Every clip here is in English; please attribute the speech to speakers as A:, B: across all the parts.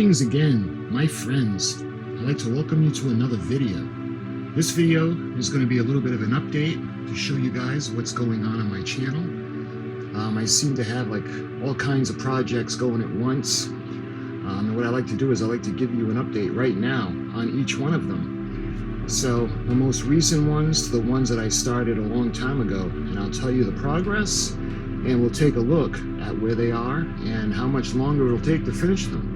A: Greetings again, my friends. I'd like to welcome you to another video. This video is going to be a little bit of an update to show you guys what's going on my channel. I seem to have like all kinds of projects going at once. And what I like to do is I like to give you an update right now on each one of them. So the most recent ones to the ones that I started a long time ago, and I'll tell you the progress, and we'll take a look at where they are and how much longer it'll take to finish them.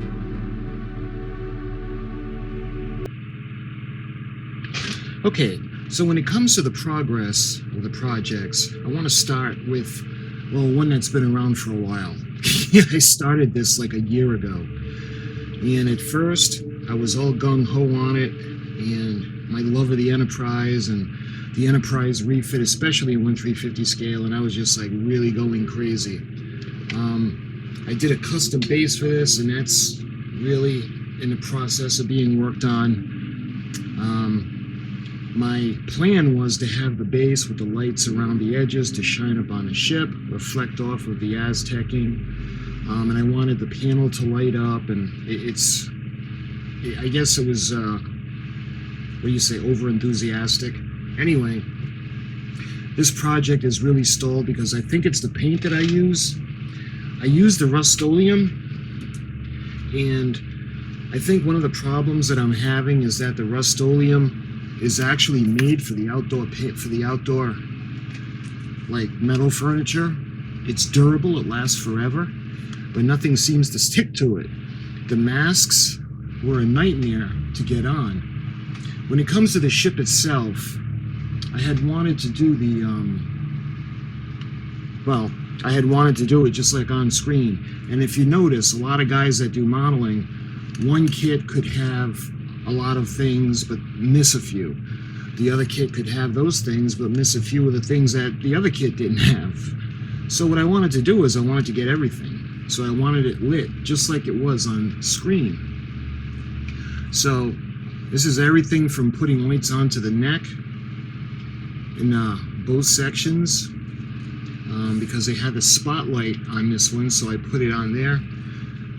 A: Okay, so when it comes to the progress of the projects, I want to start with, well, one that's been around for a while. I started this like a year ago, and at first I was all gung-ho on it, and my love of the Enterprise and the Enterprise refit, especially in 1/350 scale, and I was just like really going crazy. I did a custom base for this, and that's really in the process of being worked on. My plan was to have the base with the lights around the edges to shine up on the ship, reflect off of the Aztecing, and I wanted the panel to light up, and I guess it was, what do you say, over enthusiastic. Anyway, this project is really stalled because I think it's the paint that I use. I use the Rust-Oleum, and I think one of the problems that I'm having is that the Rust-Oleum is actually made for the outdoor paint, for the outdoor like metal furniture. It's durable, it lasts forever, but nothing seems to stick to it. The masks were a nightmare to get on. When it comes to the ship itself, I had wanted to do the, I had wanted to do it just like on screen. And if you notice, a lot of guys that do modeling, one kit could have a lot of things but miss a few. The other kit could have those things but miss a few of the things that the other kit didn't have. So what I wanted to do is I wanted to get everything. So I wanted it lit just like it was on screen. So this is everything from putting lights onto the neck in both sections, because they had the spotlight on this one, so I put it on there.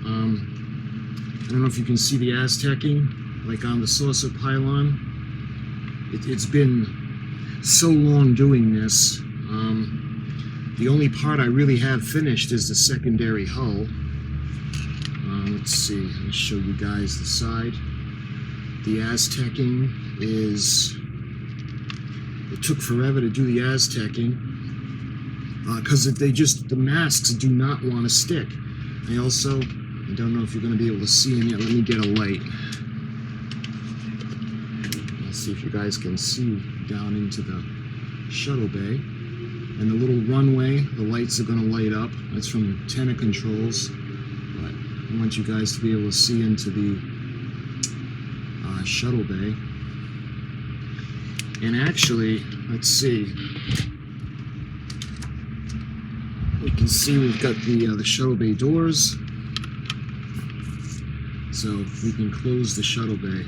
A: I don't know if you can see the Aztecing, like on the saucer pylon. It's been so long doing this. The only part I really have finished is the secondary hull. Let's see, let me show you guys the side. The Aztecing is, it took forever to do the Aztecing because the masks do not want to stick. I don't know if you're going to be able to see them yet. Let me get a light. Let's see if you guys can see down into the shuttle bay. And the little runway, the lights are going to light up. That's from antenna controls. But I want you guys to be able to see into the shuttle bay. And actually, let's see. We can see we've got the shuttle bay doors. So we can close the shuttle bay.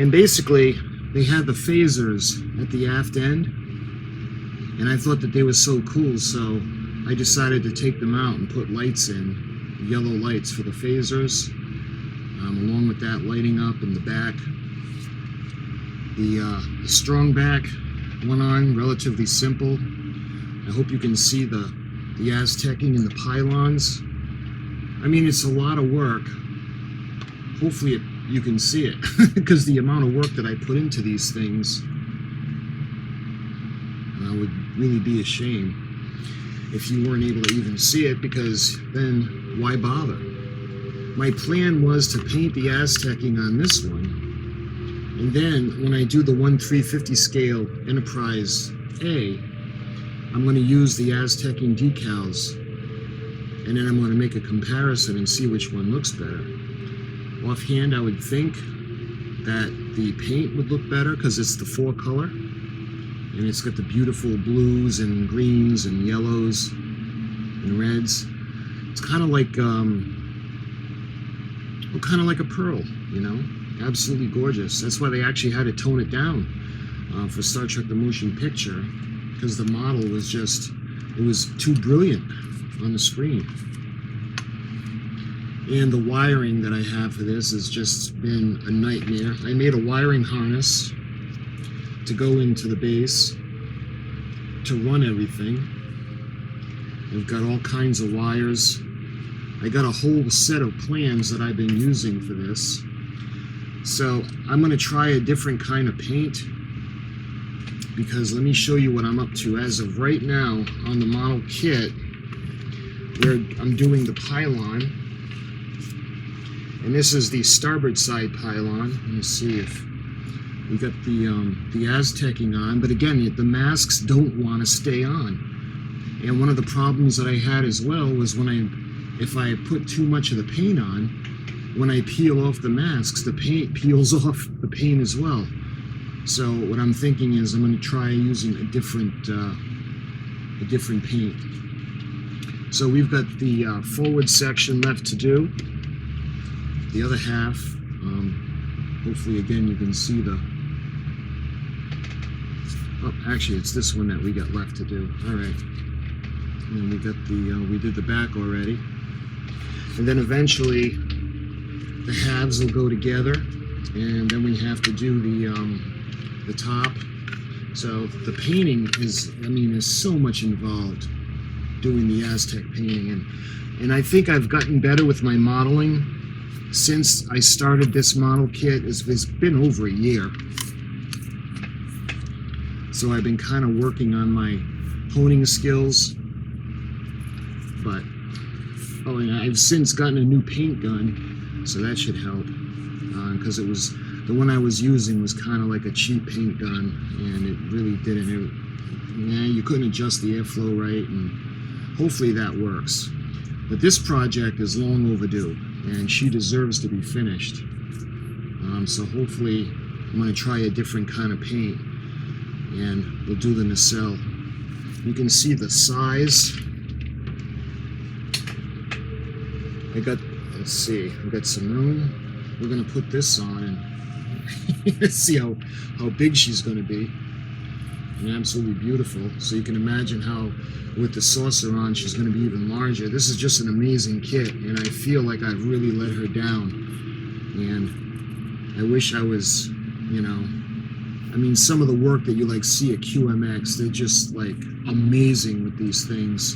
A: And basically, they had the phasers at the aft end, and I thought that they were so cool, so I decided to take them out and put lights in, yellow lights for the phasers, along with that lighting up in the back. The strong back went on relatively simple. I hope you can see the Aztecing and the pylons. I mean, it's a lot of work. Hopefully you can see it, because the amount of work that I put into these things would really be a shame if you weren't able to even see it, because then why bother? My plan was to paint the Aztecing on this one, and then when I do the 1/350 scale Enterprise A, I'm going to use the Aztecing decals, and then I'm going to make a comparison and see which one looks better. Offhand, I would think that the paint would look better because it's the 4-color, and it's got the beautiful blues and greens and yellows and reds. It's kind of like, a pearl, you know? Absolutely gorgeous. That's why they actually had to tone it down for Star Trek: The Motion Picture, because the model was just, it was too brilliant. on the screen. And the wiring that I have for this has just been a nightmare. I made a wiring harness to go into the base to run everything. I've got all kinds of wires. I got a whole set of plans that I've been using for this. So I'm going to try a different kind of paint, because let me show you what I'm up to. As of right now on the model kit, where I'm doing the pylon, and this is the starboard side pylon. Let me see if we got the Aztecing on, but again, the masks don't want to stay on. And one of the problems that I had as well was if I put too much of the paint on, when I peel off the masks, the paint peels off the paint as well. So what I'm thinking is I'm going to try using a different paint. So we've got the forward section left to do. The other half, hopefully again you can see the, oh, actually it's this one that we got left to do. All right. And we got we did the back already. And then eventually the halves will go together, and then we have to do the top. So the painting is so much involved doing the Aztec painting, and I think I've gotten better with my modeling since I started this model kit. It's been over a year, so I've been kind of working on my honing skills. But and I've since gotten a new paint gun, so that should help, because the one I was using was kind of like a cheap paint gun, and it really didn't. You couldn't adjust the airflow right, and hopefully that works. But this project is long overdue, and she deserves to be finished. So hopefully I'm going to try a different kind of paint, and we'll do the nacelle. You can see the size. Let's see, we've got some room. We're going to put this on and see how big she's going to be. And absolutely beautiful. So you can imagine how, with the saucer on, she's going to be even larger. This is just an amazing kit, and I feel like I've really let her down. And I wish I was, some of the work that you see at QMX, they're just amazing with these things.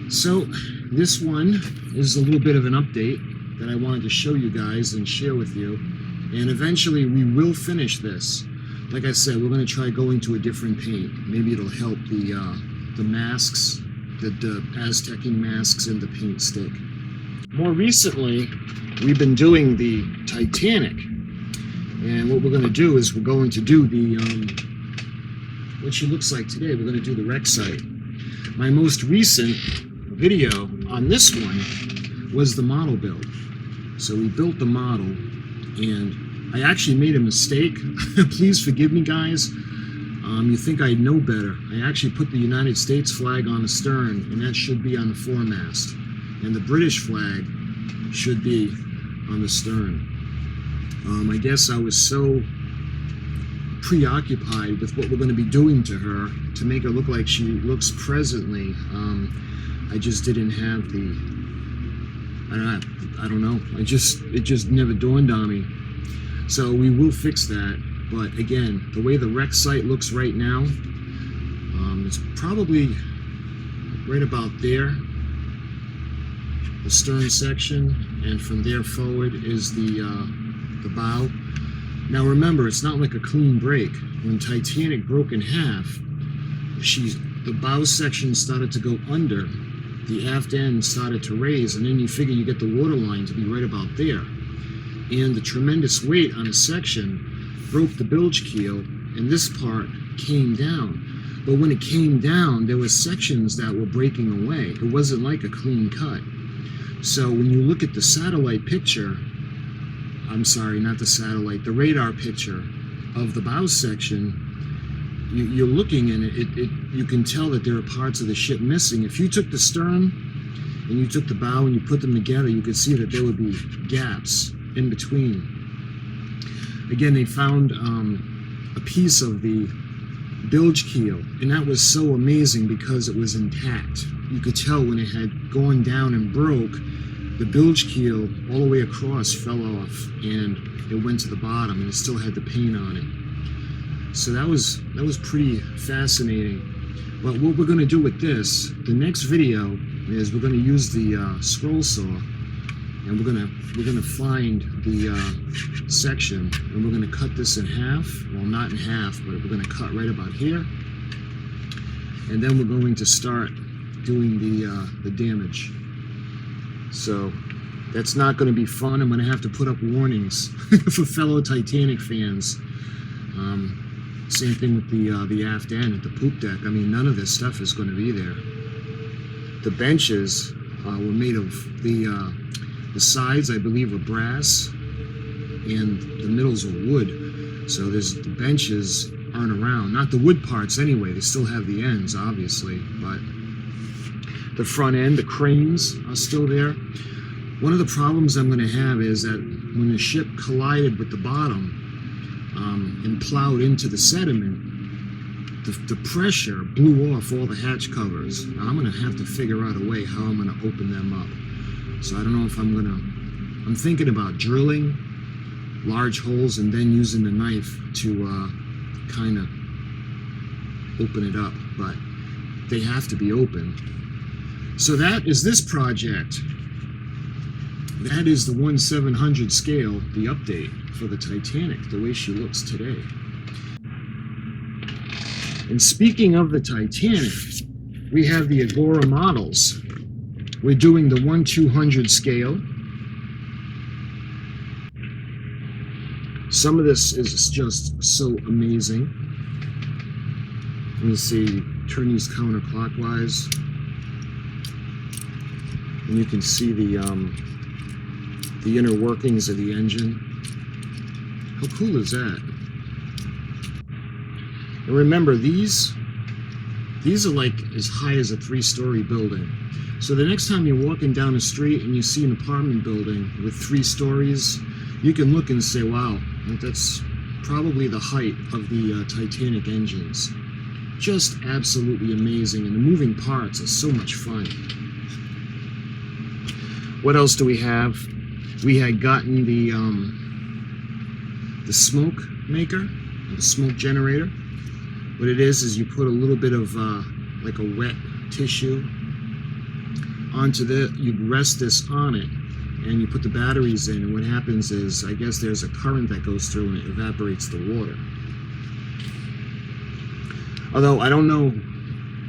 A: So this one is a little bit of an update that I wanted to show you guys and share with you. And eventually we will finish this. Like I said, we're going to try going to a different paint. Maybe it'll help the masks, the Aztecing masks, and the paint stick. More recently, we've been doing the Titanic. And what we're going to do is we're going to do what she looks like today. We're going to do the wreck site. My most recent video on this one was the model build. So we built the model, and I actually made a mistake. Please forgive me, guys. You think I'd know better. I actually put the United States flag on the stern, and that should be on the foremast. And the British flag should be on the stern. I guess I was so preoccupied with what we're going to be doing to her to make her look like she looks presently. I just didn't have I don't know. It just never dawned on me. So we will fix that. But again, the way the wreck site looks right now, it's probably right about there, the stern section, and from there forward is the bow. Now remember, it's not like a clean break. When Titanic broke in half, the bow section started to go under, the aft end started to raise, and then you figure you get the water line to be right about there. And the tremendous weight on a section broke the bilge keel, and this part came down. But when it came down, there were sections that were breaking away. It wasn't like a clean cut. So when you look at the satellite picture, I'm sorry, not the satellite, the radar picture of the bow section, you're looking and you can tell that there are parts of the ship missing. If you took the stern and you took the bow and you put them together, you could see that there would be gaps in between. Again, they found a piece of the bilge keel, and that was so amazing because it was intact. You could tell when it had gone down and broke, the bilge keel all the way across fell off and it went to the bottom, and it still had the paint on it. So that was pretty fascinating. But what we're going to do with this, the next video, is we're going to use the scroll saw, and we're gonna find the section, and we're gonna cut this in half. Well, not in half, but we're gonna cut right about here, and then we're going to start doing the damage. So that's not going to be fun. I'm going to have to put up warnings for fellow Titanic fans. Same thing with the aft end, at the poop deck. I mean, none of this stuff is going to be there. The benches were made of the sides, I believe, are brass, and the middles are wood. So the benches aren't around. Not the wood parts anyway. They still have the ends, obviously, but the front end, the cranes are still there. One of the problems I'm going to have is that when the ship collided with the bottom and plowed into the sediment, the pressure blew off all the hatch covers. Now, I'm going to have to figure out a way how I'm going to open them up. So I don't know if I'm thinking about drilling large holes and then using the knife to kind of open it up, but they have to be open. So that is this project. That is the 1/700 scale, the update for the Titanic, the way she looks today. And speaking of the Titanic, we have the Agora models. We're doing the 1/200 scale. Some of this is just so amazing. Let me see, turn these counterclockwise. And you can see the inner workings of the engine. How cool is that? And remember, these are like as high as a 3-story building. So the next time you're walking down the street and you see an apartment building with 3 stories, you can look and say, wow, that's probably the height of the Titanic engines. Just absolutely amazing, and the moving parts are so much fun. What else do we have? We had gotten the smoke maker, the smoke generator. What it is you put a little bit of like a wet tissue onto you rest this on it, and you put the batteries in, and what happens is, I guess there's a current that goes through and it evaporates the water. Although I don't know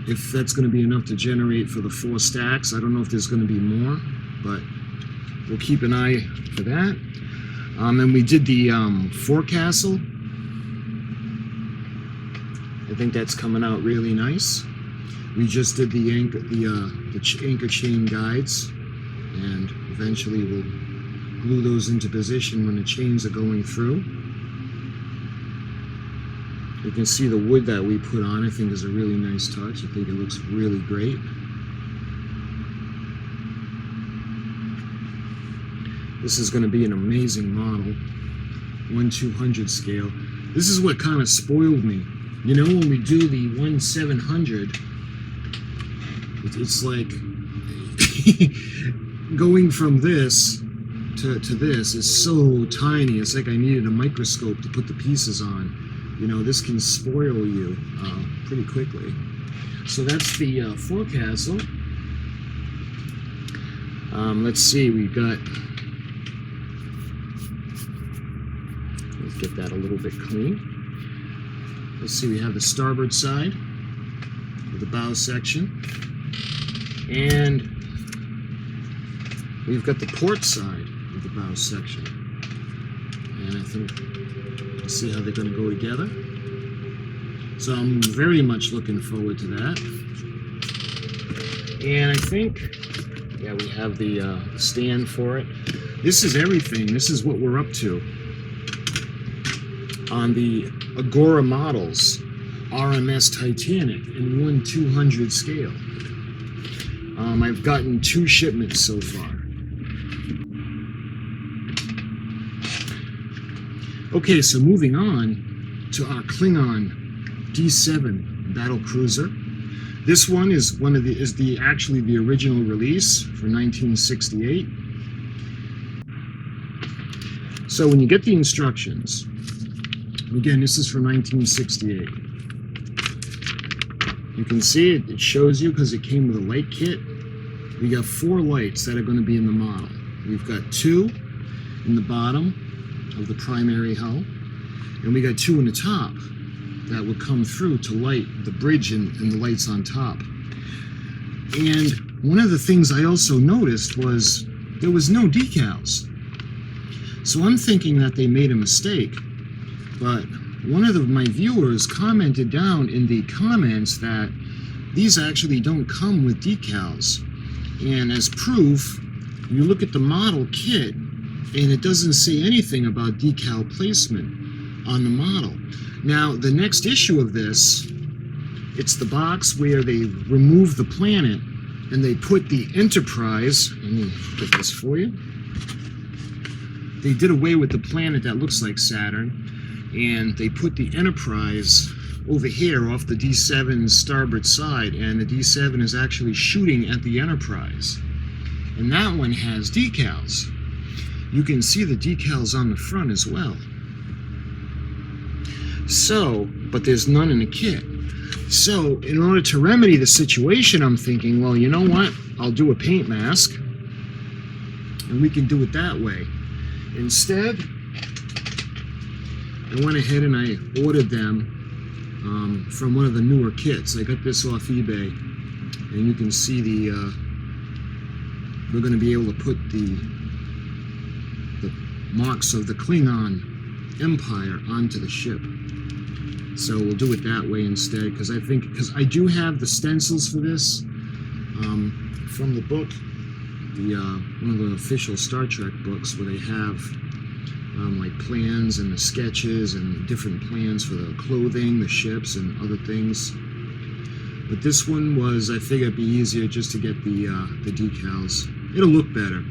A: if that's going to be enough to generate for the 4 stacks. I don't know if there's going to be more, but we'll keep an eye for that. And we did the forecastle. I think that's coming out really nice. We just did the anchor chain guides, and eventually we'll glue those into position when the chains are going through. You can see the wood that we put on. I think is a really nice touch. I think it looks really great. This is going to be an amazing model, 1/200 scale. This is what kind of spoiled me. You know, when we do the 1/700, it's like going from this to this is so tiny. It's like I needed a microscope to put the pieces on. You know, this can spoil you pretty quickly. So that's the forecastle. Let's see, we've got, let's get that a little bit clean. Let's see, we have the starboard side with the bow section, and we've got the port side of the bow section. And I think, let's see how they're going to go together. So I'm very much looking forward to that. And I think, yeah, we have the stand for it. This is everything. This is what we're up to on the Agora models, RMS Titanic in 1/200 scale. I've gotten 2 shipments so far. Okay, so moving on to our Klingon D7 battle cruiser. This one is actually the original release for 1968. So when you get the instructions, again, this is for 1968. You can see it shows you because it came with a light kit. We got 4 lights that are going to be in the model. We've got 2 in the bottom of the primary hull, and we got 2 in the top that would come through to light the bridge and the lights on top. And one of the things I also noticed was there was no decals. So I'm thinking that they made a mistake, but one of my viewers commented down in the comments that these actually don't come with decals. And as proof, you look at the model kit and it doesn't say anything about decal placement on the model. Now, the next issue of this, it's the box where they remove the planet and they put the Enterprise, let me get this for you. They did away with the planet that looks like Saturn, and they put the Enterprise over here off the D7's starboard side, and the D7 is actually shooting at the Enterprise. And that one has decals. You can see the decals on the front as well. So, but there's none in the kit. So, in order to remedy the situation, I'm thinking, well, you know what? I'll do a paint mask, and we can do it that way. Instead, I went ahead and I ordered them from one of the newer kits. I got this off eBay, and you can see we're going to be able to put the marks of the Klingon Empire onto the ship. So we'll do it that way instead, because I do have the stencils for this from the book, one of the official Star Trek books, where they have like plans and the sketches and different plans for the clothing, the ships, and other things. But this one was, I figured it'd be easier just to get the decals. It'll look better.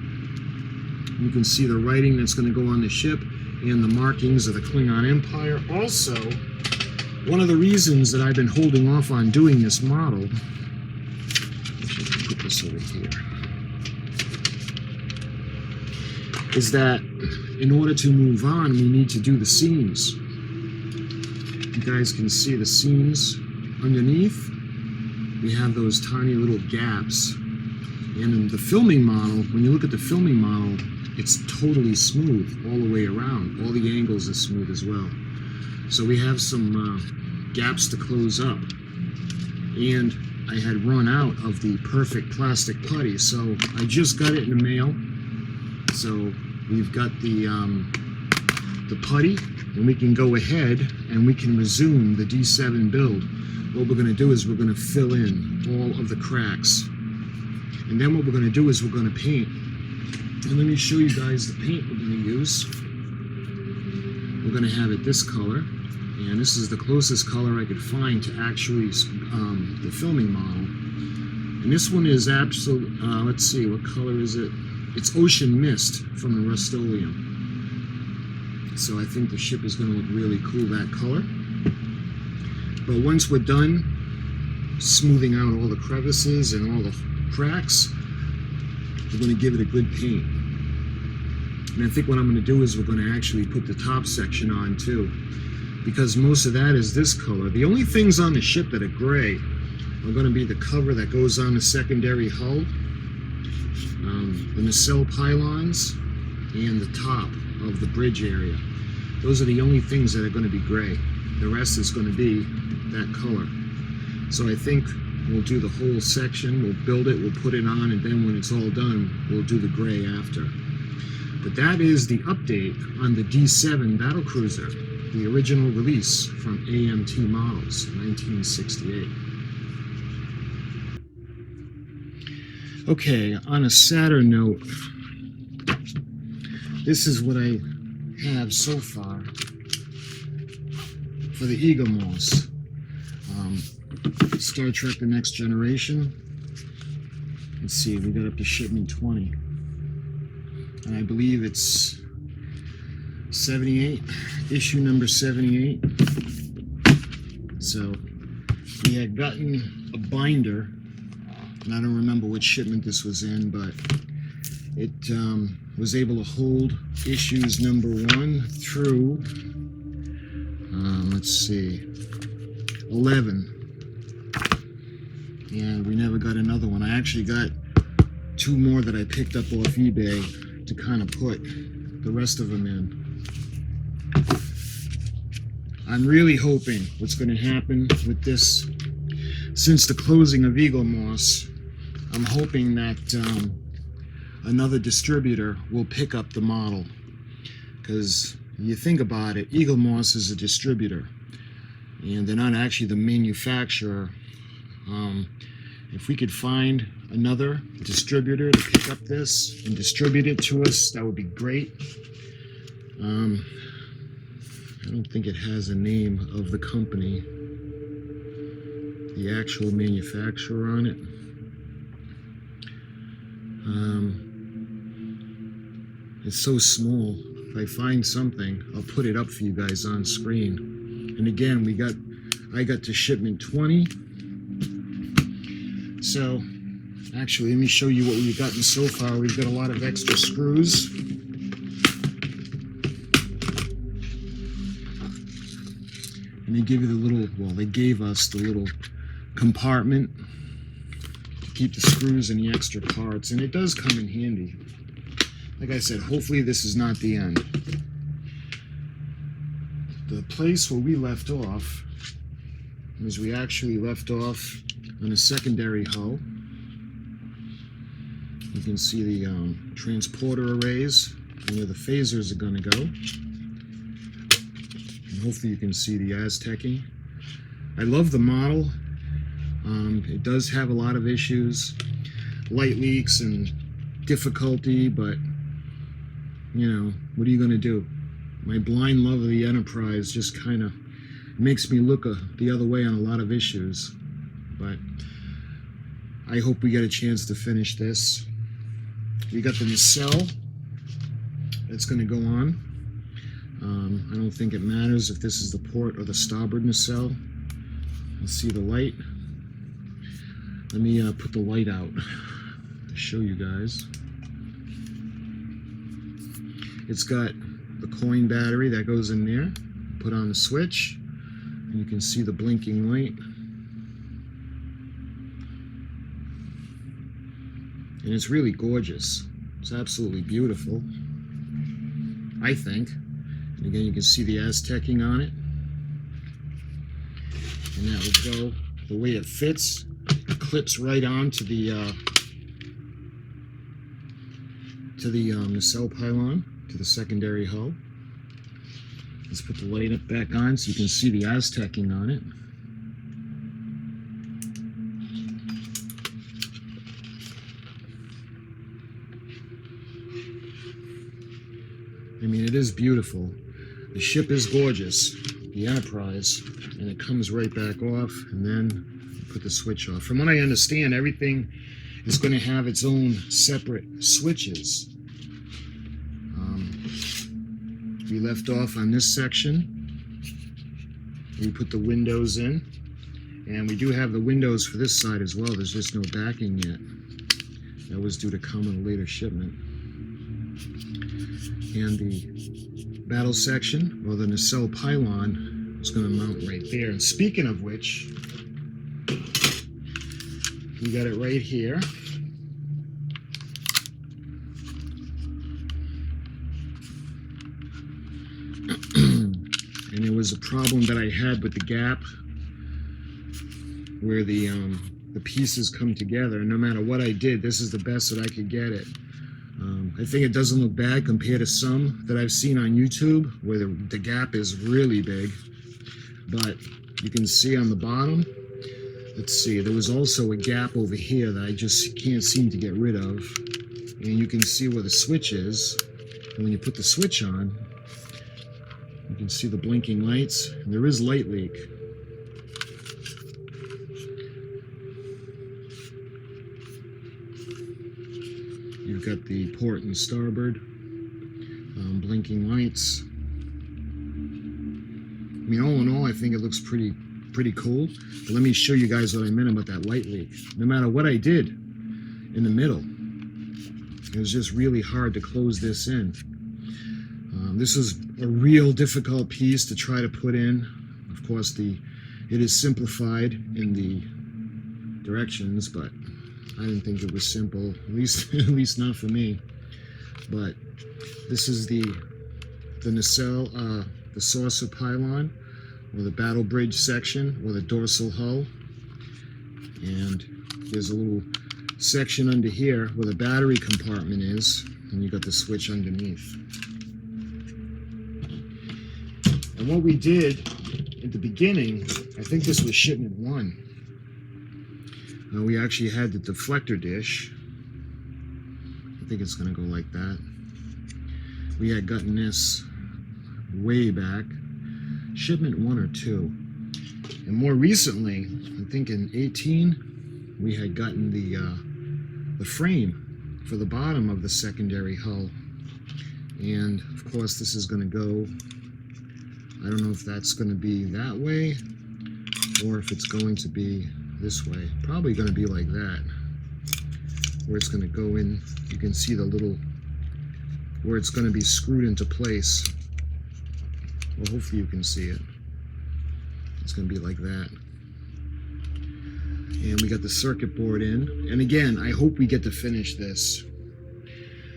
A: You can see the writing that's going to go on the ship and the markings of the Klingon Empire. Also, one of the reasons that I've been holding off on doing this model, actually, I can put this over here, is that in order to move on, we need to do the seams. You guys can see the seams underneath. We have those tiny little gaps. And in the filming model, when you look at the filming model, it's totally smooth all the way around. All the angles are smooth as well. So we have some gaps to close up. And I had run out of the perfect plastic putty, so I just got it in the mail. So we've got the putty, and we can go ahead and we can resume the D7 build. What we're going to do is we're going to fill in all of the cracks. And then what we're going to do is we're going to paint. And let me show you guys the paint we're going to use. We're going to have it this color. And this is the closest color I could find to actually the filming model. And this one is absolute, let's see, what color is it? It's Ocean Mist from the Rust-Oleum. So I think the ship is going to look really cool, that color. But once we're done smoothing out all the crevices and all the cracks, we're going to give it a good paint. And I think what I'm going to do is we're going to actually put the top section on too, because most of that is this color. The only things on the ship that are gray are going to be the cover that goes on the secondary hull, the nacelle pylons, and the top of the bridge area. Those are the only things that are going to be gray. The rest is going to be that color. So I think we'll do the whole section, we'll build it, we'll put it on, and then when it's all done, we'll do the gray after. But that is the update on the D7 battlecruiser, the original release from AMT Models, 1968. Okay, on a sadder note, this is what I have so far for the Eaglemoss. Star Trek The Next Generation. Let's see, we got up to shipment 20. And I believe it's 78, issue number 78. So we had gotten a binder, and I don't remember which shipment this was in, but it was able to hold issues number 1 through, let's see, 11. And we never got another one. I actually got 2 more that I picked up off eBay to kind of put the rest of them in. I'm really hoping what's going to happen with this, since the closing of Eaglemoss, I'm hoping that another distributor will pick up the model. Because you think about it, Eaglemoss is a distributor, and they're not actually the manufacturer. If we could find another distributor to pick up this and distribute it to us, that would be great. I don't think it has a name of the company, the actual manufacturer on it. It's so small. If I find something, I'll put it up for you guys on screen. And again, I got to shipment 20. So, actually, let me show you what we've gotten so far. We've got a lot of extra screws. And they give you the little, well, they gave us the little compartment to keep the screws and the extra parts. And it does come in handy. Like I said, hopefully this is not the end. The place where we left off was we actually left off on a secondary hull. You can see the transporter arrays and where the phasers are going to go. And hopefully you can see the Aztecing. I love the model. It does have a lot of issues, light leaks and difficulty, but you know, what are you going to do? My blind love of the Enterprise just kind of makes me look the other way on a lot of issues. But I hope we get a chance to finish this. We got the nacelle that's going to go on. I don't think it matters if this is the port or the starboard nacelle. Let's see the light. Let me put the light out to show you guys. It's got the coin battery that goes in there. Put on the switch, and you can see the blinking light. And it's really gorgeous. It's absolutely beautiful, I think. And again, you can see the Aztecing on it. And that would go, the way it fits, it clips right on to the nacelle pylon, to the secondary hull. Let's put the light up back on so you can see the Aztecing on it. I mean, it is beautiful. The ship is gorgeous, the Enterprise, and it comes right back off, and then put the switch off. From what I understand, everything is going to have its own separate switches. We left off on this section. We put the windows in, and we do have the windows for this side as well. There's just no backing yet. That was due to come in a later shipment. And the battle section, or the nacelle pylon, is going to mount right there. And speaking of which, we got it right here. And it was a problem that I had with the gap where the pieces come together. And no matter what I did, this is the best that I could get it. I think it doesn't look bad compared to some that I've seen on YouTube where the gap is really big. But you can see on the bottom, let's see, there was also a gap over here that I just can't seem to get rid of. And you can see where the switch is. And when you put the switch on, you can see the blinking lights, and there is light leak. You've got the port and starboard, blinking lights. I mean, all in all, I think it looks pretty Pretty cool. But let me show you guys what I meant about that light leak. No matter what I did in the middle, it was just really hard to close this in. This is a real difficult piece to try to put in. Of course, it is simplified in the directions, but I didn't think it was simple, at least not for me. But this is the nacelle, the saucer pylon, or the battle bridge section, or the dorsal hull. And there's a little section under here where the battery compartment is, and you got the switch underneath. And what we did at the beginning, I think this was shipment 1. We actually had the deflector dish. I think it's going to go like that. We had gotten this way back, shipment 1 or 2. And more recently, I think in 18, we had gotten the frame for the bottom of the secondary hull. And of course, this is going to go, I don't know if that's going to be that way or if it's going to be this way. Probably going to be like that, where it's going to go in. You can see the little, where it's going to be screwed into place. Well, hopefully you can see it. It's going to be like that. And we got the circuit board in. And again, I hope we get to finish this.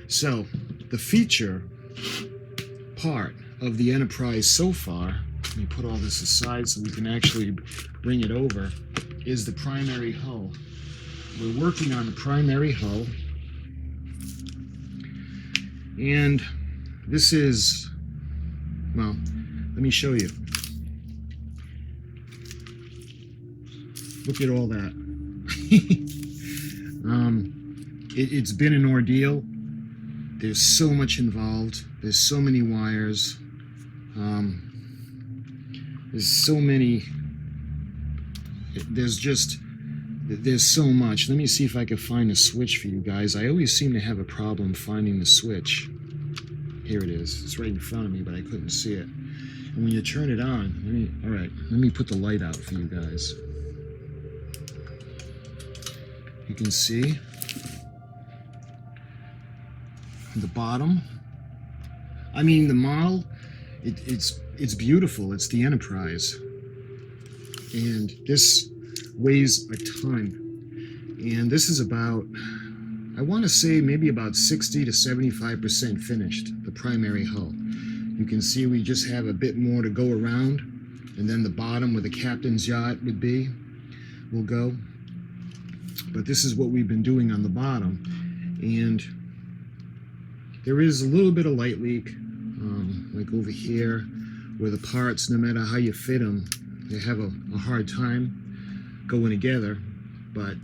A: So, the feature part of the Enterprise so far, let me put all this aside so we can actually bring it over, is the primary hull. We're working on the primary hull. And this is, well, let me show you. Look at all that. It's been an ordeal. There's so much involved. There's so many wires. There's so many. There's so much. Let me see if I can find a switch for you guys. I always seem to have a problem finding the switch. Here it is. It's right in front of me, but I couldn't see it. And when you turn it on, let me put the light out for you guys. You can see the bottom. I mean, the model, it's beautiful. It's the Enterprise. And this weighs a ton. And this is about, I want to say maybe about 60 to 75% finished, the primary hull. You can see we just have a bit more to go around, and then the bottom where the captain's yacht would be will go. But this is what we've been doing on the bottom. And there is a little bit of light leak, like over here, where the parts, no matter how you fit them, they have a hard time going together. But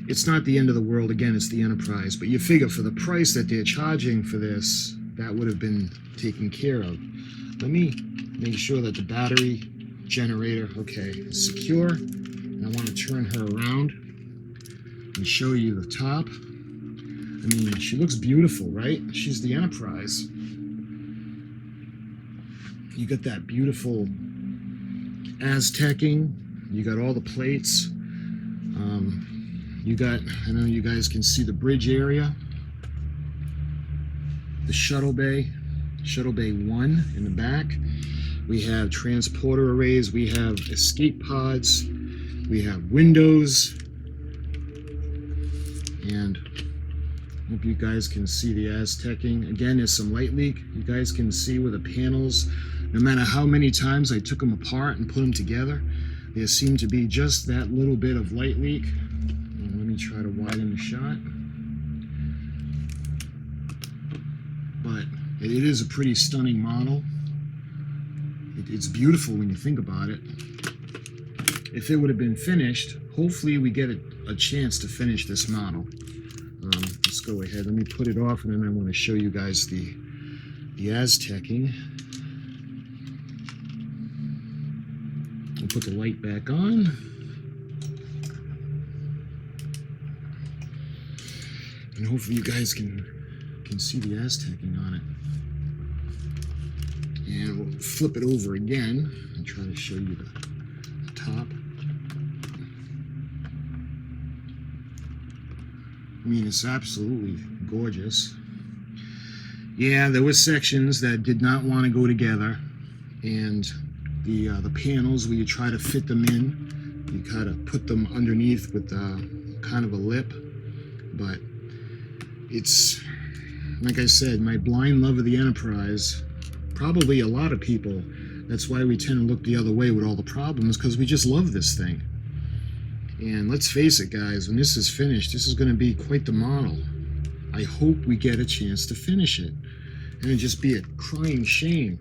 A: it's not the end of the world. Again, it's the Enterprise. But you figure for the price that they're charging for this, that would have been taken care of. Let me make sure that the battery generator, okay, is secure. And I want to turn her around and show you the top. I mean, she looks beautiful, right? She's the Enterprise. You got that beautiful Aztecing. You got all the plates. You got, I know you guys can see the bridge area. The shuttle bay 1 in the back. We have transporter arrays. We have escape pods. We have windows. And I hope you guys can see the Aztecing. Again, there's some light leak. You guys can see where the panels, no matter how many times I took them apart and put them together, there seemed to be just that little bit of light leak. And let me try to widen the shot. But it is a pretty stunning model. It's beautiful when you think about it. If it would have been finished, hopefully we get a chance to finish this model. Let's go ahead. Let me put it off, and then I want to show you guys the Aztecing. I'll put the light back on. And hopefully you guys can see the Aztecing on it. And we'll flip it over again and try to show you the top. mean, it's absolutely gorgeous. Yeah, there were sections that did not want to go together, and the panels where you try to fit them in, you kind of put them underneath with kind of a lip. But it's, like I said, my blind love of the Enterprise, probably a lot of people, that's why we tend to look the other way with all the problems, because we just love this thing. And let's face it, guys, when this is finished, this is going to be quite the model. I hope we get a chance to finish it, and it'd just be a crying shame.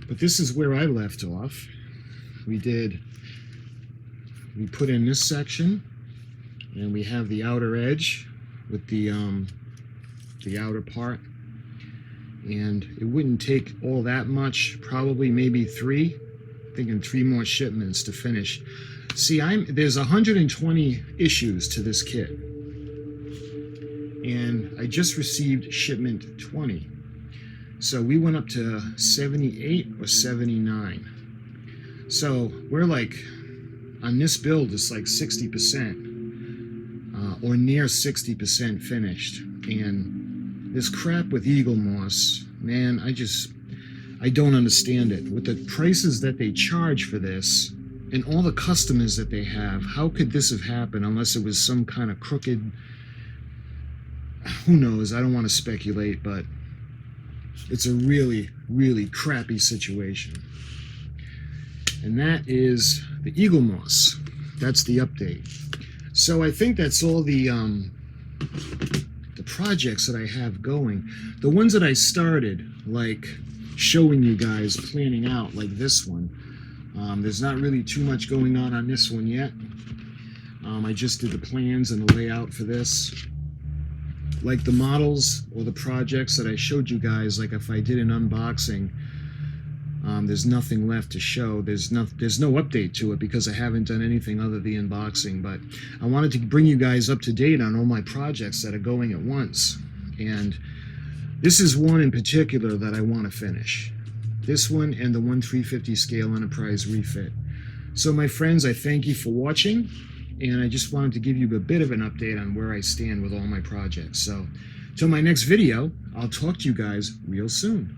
A: But this is where I left off. We put in this section, and we have the outer edge with the outer part, and it wouldn't take all that much, probably maybe thinking 3 more shipments to finish. See, there's 120 issues to this kit, and I just received shipment 20. So we went up to 78 or 79. So we're like, on this build, it's like 60%, or near 60% finished. And this crap with Eaglemoss, man, I don't understand it. With the prices that they charge for this, and all the customers that they have, how could this have happened unless it was some kind of crooked, who knows, I don't want to speculate, but it's a really, really crappy situation. And that is the Eaglemoss. That's the update. So I think that's all the projects that I have going. The ones that I started, like showing you guys planning out, like this one. There's not really too much going on this one yet. I just did the plans and the layout for this. Like the models or the projects that I showed you guys, like if I did an unboxing, there's nothing left to show. There's no update to it because I haven't done anything other than the unboxing. But I wanted to bring you guys up to date on all my projects that are going at once. And this is one in particular that I want to finish. This one and the 1/350 scale Enterprise refit. So my friends, I thank you for watching. And I just wanted to give you a bit of an update on where I stand with all my projects. So, till my next video, I'll talk to you guys real soon.